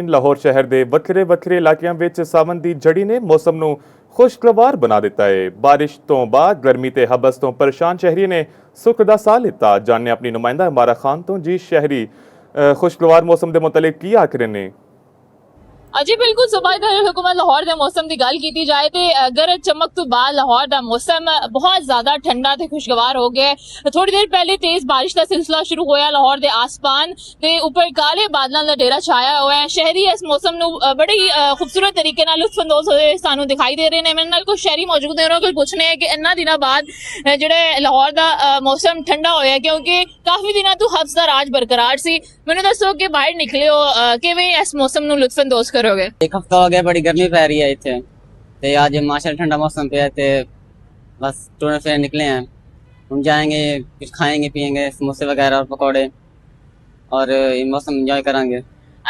ਲਾਹੌਰ ਸ਼ਹਿਰ ਦੇ ਵੱਖਰੇ ਇਲਾਕਿਆਂ ਵਿੱਚ ਸਾਵਣ ਦੀ ਝੜੀ ਨੇ ਮੌਸਮ ਨੂੰ ਖੁਸ਼ਗਵਾਰ ਬਣਾ ਦਿੱਤਾ ਹੈ। ਬਾਰਿਸ਼ ਤੋਂ ਬਾਅਦ ਗਰਮੀ ਤੇ ਹਬਸ ਤੋਂ ਪਰੇਸ਼ਾਨ ਸ਼ਹਿਰੀ ਨੇ ਸੁੱਖ ਦਾ ਸਾਹ ਲਿੱਤਾ। ਜਾਣਨੇ ਆਪਣੀ ਨੁਮਾਇੰਦਾ ਇਮਾਰਾ ਖਾਨ ਤੋਂ जी शहरी ਖੁਸ਼ਗਵਾਰ मौसम ਦੇ ਮੁਤਲਕ ਕੀ ਆਖ ਰਹੇ ਨੇ। जी बिल्कुल सूबाई हुकूमत लाहौर के मौसम की गल की जाए तो गरज चमक तो बाद लाहौर का मौसम बहुत ज्यादा ठंडा ते खुशगवार हो गया। थोड़ी देर पहले तेज बारिश का सिलसिला शुरू होया लाहौर के आसमान ते उपर काले बादलों का डेरा छाया हुआ है। शहरी इस मौसम नू बड़े ही खूबसूरत तरीके लुत्फअंदोज होते सानू दिखाई दे रहे हैं। मेरे नाल कुछ शहरी मौजूद हैं, उन्होंने पूछने कि इन्ना दिनों बाद जिहड़े लाहौर का मौसम ठंडा होया क्योंकि काफी दिनों तो हब्स का राज बरकरार सी। मैनूं दसो कि बाहर निकले हो किवें इस मौसम नू लुत्फअंदोज करोगे? एक हफ्ता हो गया, बड़ी गर्मी पै रही है इत्थे ते आज माशाअल्लाह ठंडा मौसम पे है ते बस टूर फिर निकले हैं। हम जाएंगे, कुछ खाएंगे पिएंगे, समोसे वगैरह और पकौड़े और ये मौसम एंजॉय करांगे।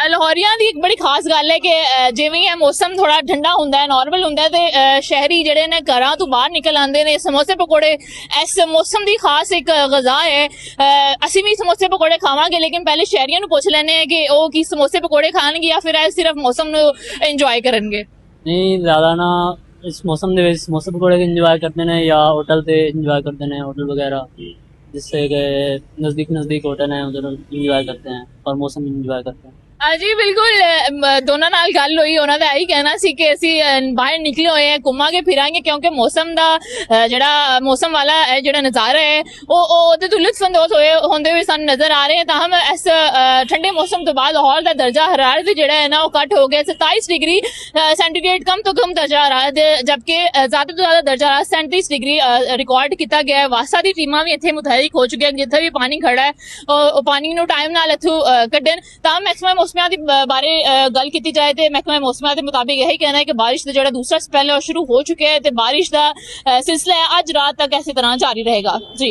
लाहौरियां दी एक बड़ी खास गल है कि जिवें यह मौसम थोड़ा ठंडा हुंदा है, नॉर्मल हुंदा है ते शहरी जिहड़े ने घरां तो बाहर निकल आंदे ने समोसे पकौड़े इस मौसम दी खास एक गज़ा है। असीं भी समोसे पकौड़े खावांगे, लेकिन पहले शहरियां नूं पुछ लैने कि ओह की समोसे पकौड़े खाणगे या फिर सिर्फ मौसम नूं इंजॉय करनगे। नहीं ज़्यादा ना इस मौसम ਦੇ ਵਿੱਚ ਸਮੋਸੇ ਪਕੌੜੇ ਇੰਜੋਏ ਕਰਦੇ ਨੇ ਜਾਂ ਹੋਟਲ ਤੇ ਇੰਜੋਏ करते हैं होटल वगैरह, जिससे कि नज़दीक होटल है उधर इंजॉय करते हैं और मौसम इंजॉय करते हैं। जी बिल्कुल दोनों नाल गल हुई, उन्होंने यही कहना सी कि असी बाहर निकले हुए हैं, घूमांगे फिरांगे क्योंकि मौसम का जिहड़ा मौसम वाला जिहड़ा नज़ारा है वो तो लुत्फअंदोज होंदे हुए सानूं नज़र आ रहे हैं। ताहम इस ठंडे मौसम तो बाद लाहौर का दर्जा हरारत जिहड़ा है ना वो घट हो गया। 27 डिग्री सेंटीग्रेड कम तो कम दर्जा हरारत, जबकि ज़्यादा तो ज़्यादा दर्जा हरारत 37 डिग्री रिकॉर्ड किया गया है। वासा दी टीमां भी इत्थे मुतहरिक हो चुकी हैं, जिथे भी पानी खड़ा है वो पानी नूं टाइम नाल इत्थों कड्ढन। तां मैक्सिमम मौसमियां दी बारे गल की जाए तो महकमा मौसमियां के मुताबिक यही कहना है कि बारिश का जो दूसरा स्पेल है शुरू हो चुका है तो बारिश का सिलसिला अज रात तक इसी तरह जारी रहेगा। जी।